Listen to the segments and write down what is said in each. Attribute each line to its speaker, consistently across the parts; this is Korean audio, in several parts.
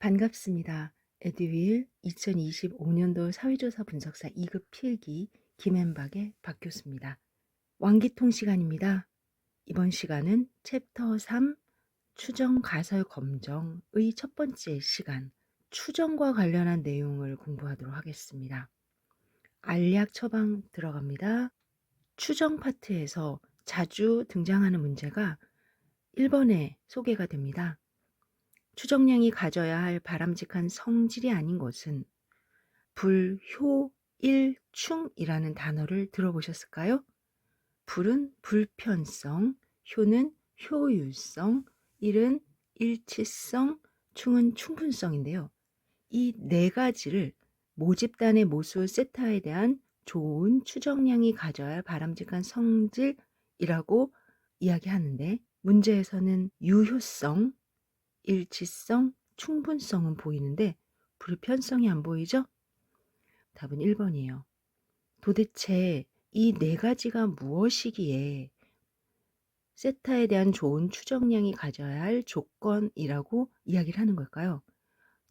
Speaker 1: 반갑습니다. 에듀윌 2025년도 사회조사 분석사 2급 필기 김앤박의 박교수입니다. 왕기통 시간입니다. 이번 시간은 챕터 3 추정 가설 검정의 첫 번째 시간 추정과 관련한 내용을 공부하도록 하겠습니다. 알약 처방 들어갑니다. 추정 파트에서 자주 등장하는 문제가 1번에 소개가 됩니다. 추정량이 가져야 할 바람직한 성질이 아닌 것은 불효일충이라는 단어를 들어보셨을까요? 불은 불편성, 효는 효율성, 일은 일치성, 충은 충분성인데요. 이 네 가지를 모집단의 모수 세타에 대한 좋은 추정량이 가져야 할 바람직한 성질이라고 이야기하는데, 문제에서는 유효성, 일치성, 충분성은 보이는데 불편성이 안 보이죠? 답은 1번이에요. 도대체 이 네 가지가 무엇이기에 세타에 대한 좋은 추정량이 가져야 할 조건이라고 이야기를 하는 걸까요?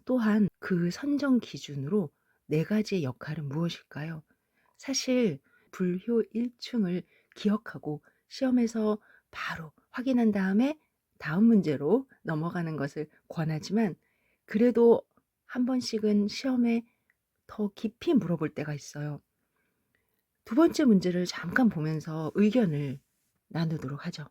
Speaker 1: 또한 그 선정 기준으로 네 가지의 역할은 무엇일까요? 사실 불효일충을 기억하고 시험에서 바로 확인한 다음에 다음 문제로 넘어가는 것을 권하지만, 그래도 한 번씩은 시험에 더 깊이 물어볼 때가 있어요. 두 번째 문제를 잠깐 보면서 의견을 나누도록 하죠.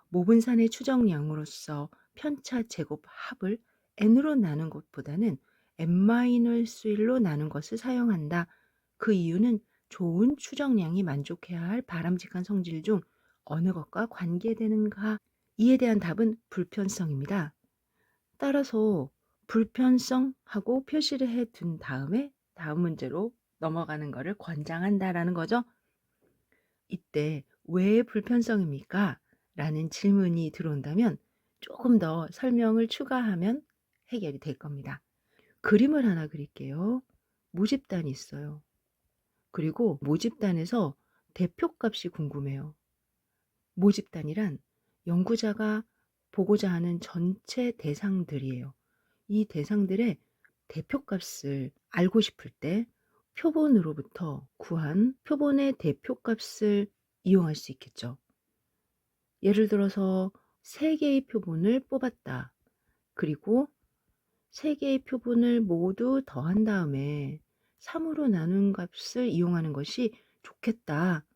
Speaker 1: 모분산의 추정량으로서 편차 제곱 합을 n으로 나눈 것보다는 n-1로 나눈 것을 사용한다. 그 이유는 좋은 추정량이 만족해야 할 바람직한 성질 중 어느 것과 관계되는가? 이에 대한 답은 불편성입니다. 따라서 불편성하고 표시를 해 둔 다음에 다음 문제로 넘어가는 것을 권장한다라는 거죠. 이때 왜 불편성입니까? 라는 질문이 들어온다면 조금 더 설명을 추가하면 해결이 될 겁니다. 그림을 하나 그릴게요. 모집단이 있어요. 그리고 모집단에서 대표값이 궁금해요. 모집단이란 연구자가 보고자 하는 전체 대상들이에요. 이 대상들의 대표값을 알고 싶을 때 표본으로부터 구한 표본의 대표값을 이용할 수 있겠죠. 예를 들어서 3개의 표본을 뽑았다. 그리고 3개의 표본을 모두 더한 다음에 3으로 나눈 값을 이용하는 것이 좋겠다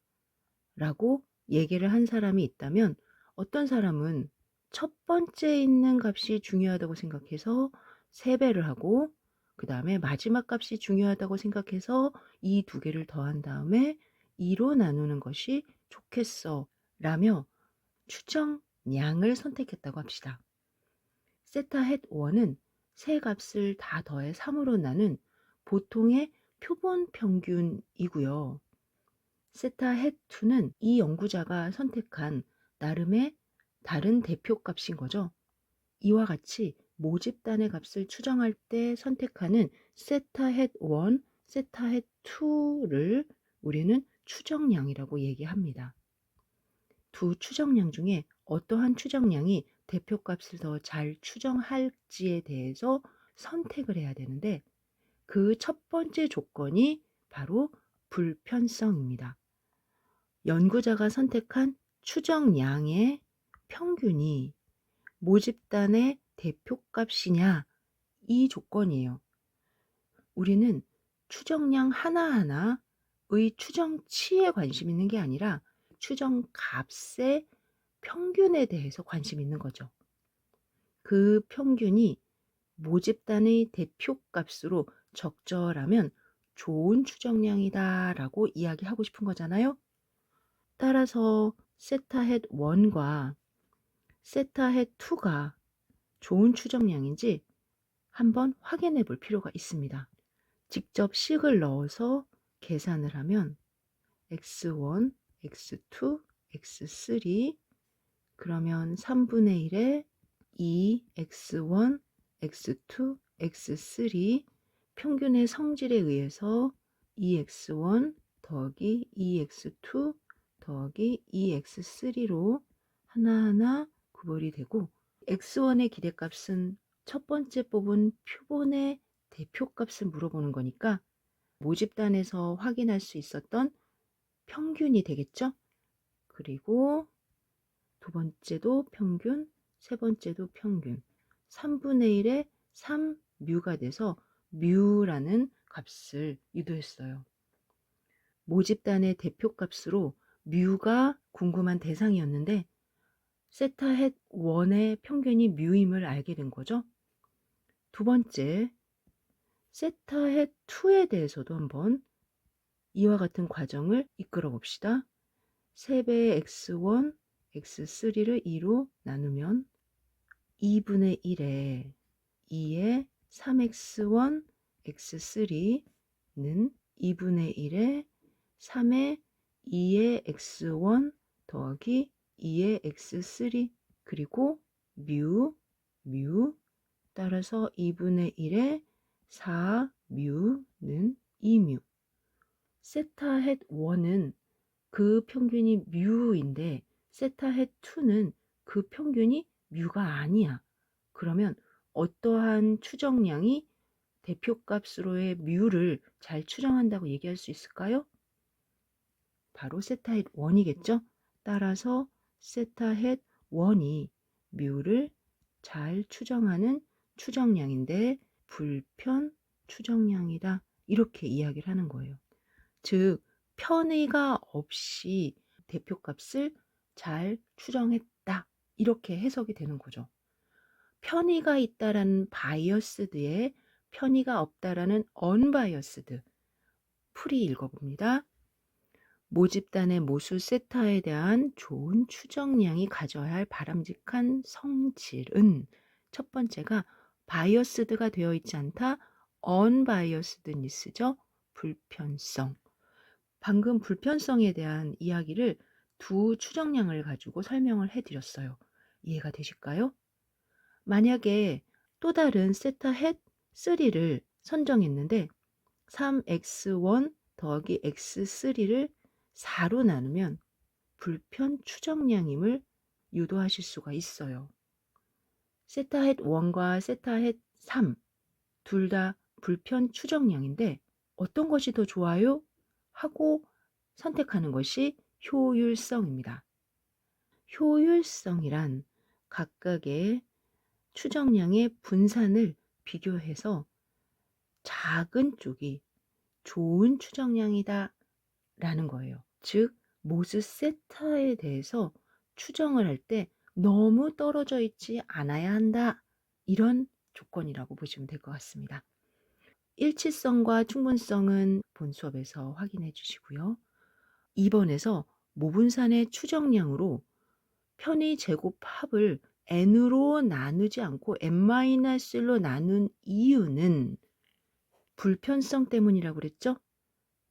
Speaker 1: 라고 얘기를 한 사람이 있다면, 어떤 사람은 첫 번째 있는 값이 중요하다고 생각해서 3배를 하고, 그 다음에 마지막 값이 중요하다고 생각해서 이 두 개를 더한 다음에 2로 나누는 것이 좋겠어 라며 추정량을 선택했다고 합시다. 세타 헷 1은 세 값을 다 더해 3으로 나눈 보통의 표본 평균이고요. 세타 헷 2는 이 연구자가 선택한 나름의 다른 대표값인 거죠. 이와 같이 모집단의 값을 추정할 때 선택하는 세타 헷 1, 세타 헷 2를 우리는 추정량이라고 얘기합니다. 두 추정량 중에 어떠한 추정량이 대표값을 더 잘 추정할지에 대해서 선택을 해야 되는데, 그 첫 번째 조건이 바로 불편성입니다. 연구자가 선택한 추정량의 평균이 모집단의 대표값이냐, 이 조건이에요. 우리는 추정량 하나하나의 추정치에 관심 있는 게 아니라 추정값의 평균에 대해서 관심 있는 거죠. 그 평균이 모집단의 대표값으로 적절하면 좋은 추정량이다 라고 이야기하고 싶은 거잖아요. 따라서 세타 헷 1과 세타 헷 2가 좋은 추정량인지 한번 확인해 볼 필요가 있습니다. 직접 식을 넣어서 계산을 하면 x1, x2, x3, 그러면 3분의 1에 2x1, x2, x3 평균의 성질에 의해서 2x1 더하기 2x2 더하기 2x3로 하나하나 구별이 되고, x1의 기대값은 첫 번째 뽑은 표본의 대표값을 물어보는 거니까 모집단에서 확인할 수 있었던 평균이 되겠죠? 그리고 두 번째도 평균, 세 번째도 평균. 3분의 1에 3뮤가 돼서 뮤라는 값을 유도했어요. 모집단의 대표값으로 뮤가 궁금한 대상이었는데 세타 헷 1의 평균이 뮤임을 알게 된 거죠. 두 번째, 세타 헷 2에 대해서도 한번 이와 같은 과정을 이끌어 봅시다. 3배의 x1, x3를 2로 나누면 2분의 1에 2의 3x1, x3는 2분의 1에 3의 2의 x1 더하기 2의 x3 그리고 뮤 따라서 2분의 1에 4뮤는 2뮤. 세타 헷 1은 그 평균이 뮤인데 세타 헷 2는 그 평균이 뮤가 아니야. 그러면 어떠한 추정량이 대표값으로의 뮤를 잘 추정한다고 얘기할 수 있을까요? 바로 세타 헷 1이겠죠? 따라서 세타 헷 1이 뮤를 잘 추정하는 추정량인데 불편 추정량이다. 이렇게 이야기를 하는 거예요. 즉 편의가 없이 대표값을 잘 추정했다. 이렇게 해석이 되는 거죠. 편의가 있다라는 바이어스드에 편의가 없다라는 언바이어스드. 풀이 읽어봅니다. 모집단의 모수 세타에 대한 좋은 추정량이 가져야 할 바람직한 성질은 첫 번째가 바이어스드가 되어 있지 않다. 언바이어스드니스죠. 불편성. 방금 불편성에 대한 이야기를 두 추정량을 가지고 설명을 해드렸어요. 이해가 되실까요? 만약에 또 다른 세타 헷 3를 선정했는데 3x1 더하기 x3를 4로 나누면 불편 추정량임을 유도하실 수가 있어요. 세타 헷 1과 세타 헷 3 둘 다 불편 추정량인데 어떤 것이 더 좋아요? 하고 선택하는 것이 효율성입니다. 효율성이란 각각의 추정량의 분산을 비교해서 작은 쪽이 좋은 추정량이다 라는 거예요. 즉 모수 세타에 대해서 추정을 할 때 너무 떨어져 있지 않아야 한다. 이런 조건이라고 보시면 될 것 같습니다. 일치성과 충분성은 본 수업에서 확인해 주시고요. 2번에서 모분산의 추정량으로 편의 제곱 합을 n으로 나누지 않고 n-1로 나눈 이유는 불편성 때문이라고 그랬죠?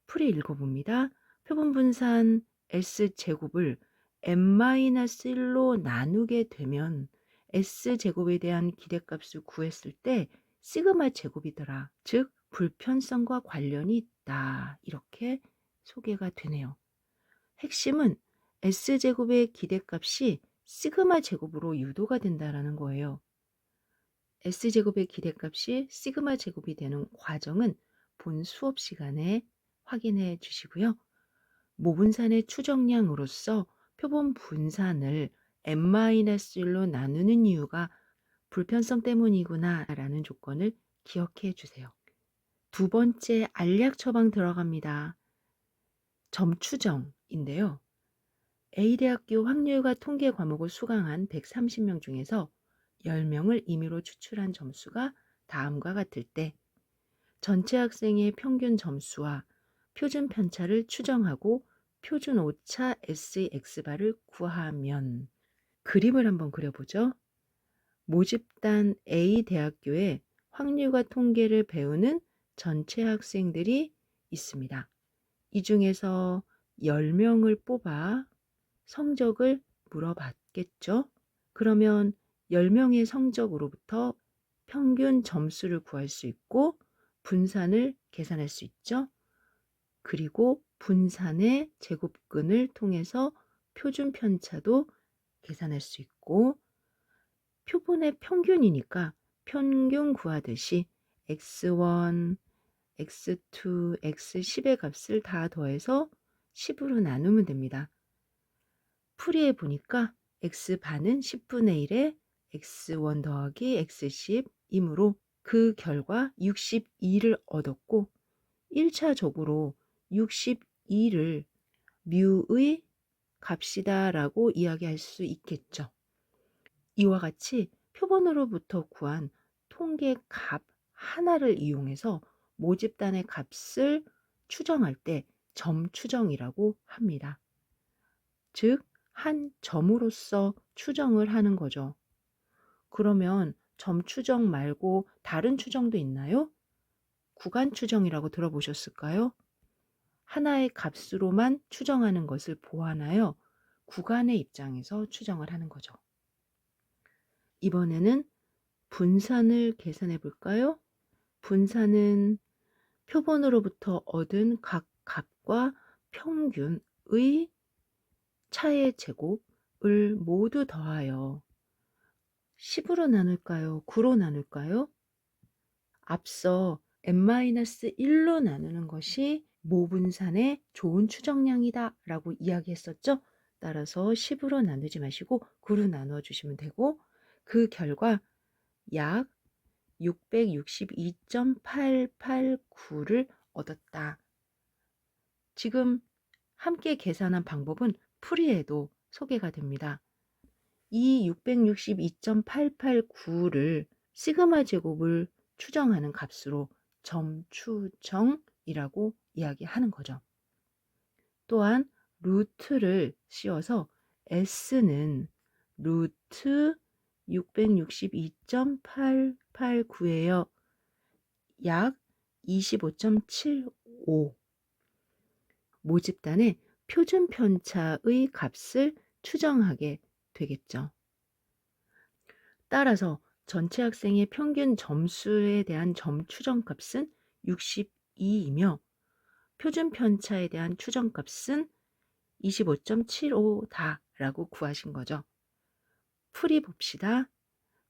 Speaker 1: 풀이 읽어봅니다. 표본분산 S제곱을 n-1로 나누게 되면 S제곱에 대한 기대값을 구했을 때 시그마 제곱이더라. 즉 불편성과 관련이 있다. 이렇게 소개가 되네요. 핵심은 S제곱의 기대값이 시그마 제곱으로 유도가 된다는 거예요. S제곱의 기대값이 시그마 제곱이 되는 과정은 본 수업 시간에 확인해 주시고요. 모분산의 추정량으로서 표본 분산을 n-1로 나누는 이유가 불편성 때문이구나 라는 조건을 기억해 주세요. 두 번째 알약 처방 들어갑니다. 점추정인데요. A대학교 확률과 통계 과목을 수강한 130명 중에서 10명을 임의로 추출한 점수가 다음과 같을 때 전체 학생의 평균 점수와 표준 편차를 추정하고 표준 오차 SX바를 구하면 그림을 한번 그려보죠. 모집단 A대학교에 확률과 통계를 배우는 전체 학생들이 있습니다. 이 중에서 10명을 뽑아 성적을 물어봤겠죠. 그러면 10명의 성적으로부터 평균 점수를 구할 수 있고 분산을 계산할 수 있죠. 그리고 분산의 제곱근을 통해서 표준 편차도 계산할 수 있고 표본의 평균이니까 평균 구하듯이 x1, x2, x10의 값을 다 더해서 10으로 나누면 됩니다. 풀이해 보니까 x반은 10분의 1에 x1 더하기 x10이므로 그 결과 62를 얻었고 1차적으로 62를 뮤의 값이다 라고 이야기할 수 있겠죠. 이와 같이 표본으로부터 구한 통계 값 하나를 이용해서 모집단의 값을 추정할 때 점 추정이라고 합니다. 즉, 한 점으로서 추정을 하는 거죠. 그러면 점 추정 말고 다른 추정도 있나요? 구간 추정이라고 들어보셨을까요? 하나의 값으로만 추정하는 것을 보완하여 구간의 입장에서 추정을 하는 거죠. 이번에는 분산을 계산해 볼까요? 분산은 표본으로부터 얻은 각 값과 평균의 차의 제곱을 모두 더하여 10으로 나눌까요? 9로 나눌까요? 앞서 n-1로 나누는 것이 모분산의 좋은 추정량이다 라고 이야기했었죠. 따라서 10으로 나누지 마시고 9로 나누어 주시면 되고 그 결과 약 662.889를 얻었다. 지금 함께 계산한 방법은 풀이에도 소개가 됩니다. 이 662.889를 시그마 제곱을 추정하는 값으로 점추정이라고 이야기하는 거죠. 또한 루트를 씌워서 S는 루트 662.889예요. 약 25.75. 모집단의 표준 편차의 값을 추정하게 되겠죠. 따라서 전체 학생의 평균 점수에 대한 점 추정값은 62이며 표준 편차에 대한 추정값은 25.75다 라고 구하신 거죠. 풀이 봅시다.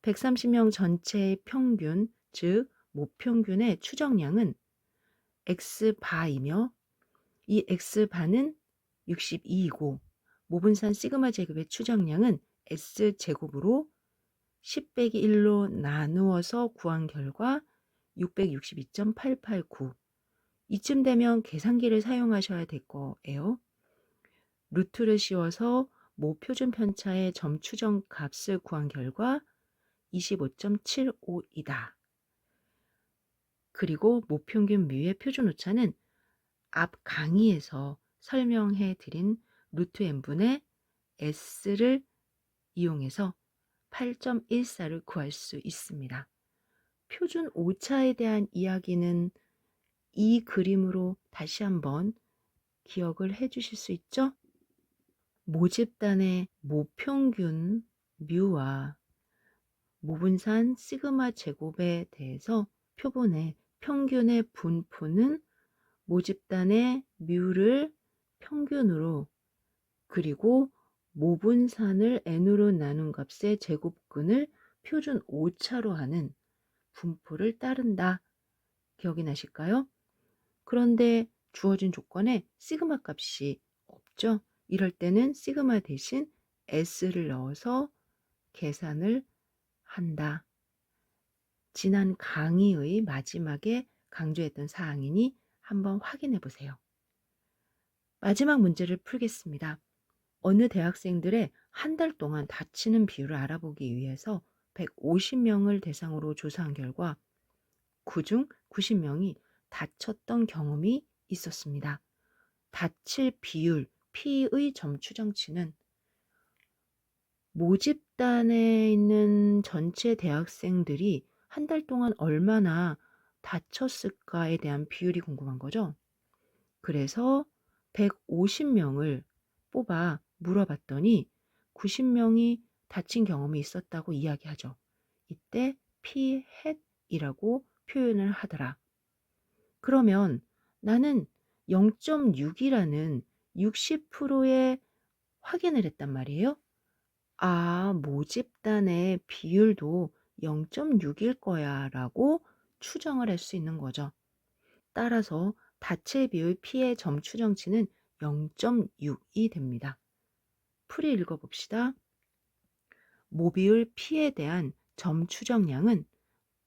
Speaker 1: 130명 전체의 평균, 즉 모평균의 추정량은 x바이며 이 x바는 62이고 모분산 시그마 제곱의 추정량은 s제곱으로 10 빼기 1로 나누어서 구한 결과 662.889. 이쯤 되면 계산기를 사용하셔야 될 거예요. 루트를 씌워서 모표준 편차의 점 추정 값을 구한 결과 25.75이다. 그리고 모평균 뮤의 표준 오차는 앞 강의에서 설명해 드린 루트 n분의 s를 이용해서 8.14를 구할 수 있습니다. 표준 오차에 대한 이야기는 이 그림으로 다시 한번 기억을 해 주실 수 있죠? 모집단의 모평균 뮤와 모분산 시그마 제곱에 대해서 표본의 평균의 분포는 모집단의 뮤를 평균으로 그리고 모분산을 n으로 나눈 값의 제곱근을 표준 오차로 하는 분포를 따른다. 기억이 나실까요? 그런데 주어진 조건에 시그마 값이 없죠. 이럴 때는 시그마 대신 s를 넣어서 계산을 한다. 지난 강의의 마지막에 강조했던 사항이니 한번 확인해 보세요. 마지막 문제를 풀겠습니다. 어느 대학생들의 한 달 동안 다치는 비율을 알아보기 위해서 150명을 대상으로 조사한 결과 그중 90명이 다쳤던 경험이 있었습니다. 다칠 비율, P의 점 추정치는 모집단에 있는 전체 대학생들이 한 달 동안 얼마나 다쳤을까에 대한 비율이 궁금한 거죠. 그래서 150명을 뽑아 물어봤더니 90명이 다친 경험이 있었다고 이야기하죠. 이때 P-햇이라고 표현을 하더라. 그러면 나는 0.6이라는 60%의 확인을 했단 말이에요. 아, 모집단의 비율도 0.6일 거야 라고 추정을 할 수 있는 거죠. 따라서 다체 비율 P의 점 추정치는 0.6이 됩니다. 풀이 읽어봅시다. 모비율 P에 대한 점 추정량은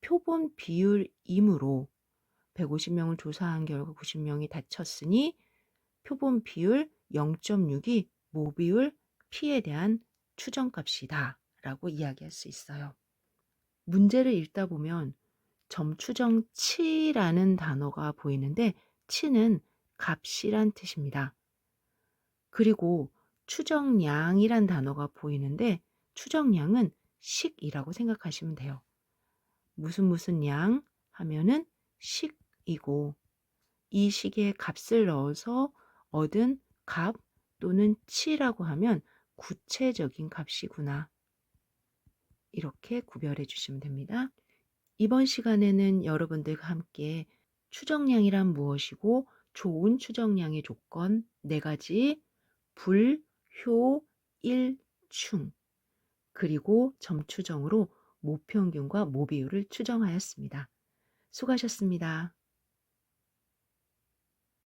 Speaker 1: 표본 비율이므로 150명을 조사한 결과 90명이 다쳤으니 표본 비율 0.6이 모비율 P에 대한 추정값이다 라고 이야기할 수 있어요. 문제를 읽다 보면 점추정치라는 단어가 보이는데 치는 값이란 뜻입니다. 그리고 추정량이란 단어가 보이는데 추정량은 식이라고 생각하시면 돼요. 무슨 양 하면은 식이고 이 식에 값을 넣어서 얻은 값 또는 치라고 하면 구체적인 값이구나. 이렇게 구별해 주시면 됩니다. 이번 시간에는 여러분들과 함께 추정량이란 무엇이고 좋은 추정량의 조건 4가지 불, 효, 일, 충 그리고 점추정으로 모평균과 모비율을 추정하였습니다. 수고하셨습니다.